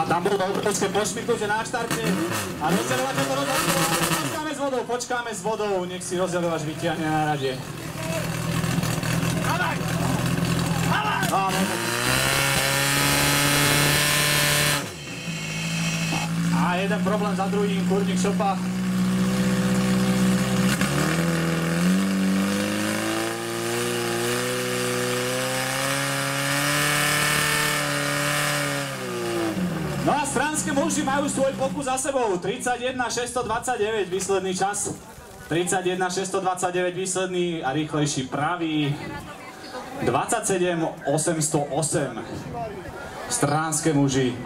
tam bolo obrovské pošpiknutie na štarte a rozdeľovač to rozhodol. Počkáme s vodou, nech si rozdeľovač vytiahne na rade. A jeden problém za druhým, kurník šopa. No a stránske muži majú svoj pokus za sebou. 31.629 výsledný čas. 31.629 výsledný a rýchlejší pravý. 27.808 stránske muži.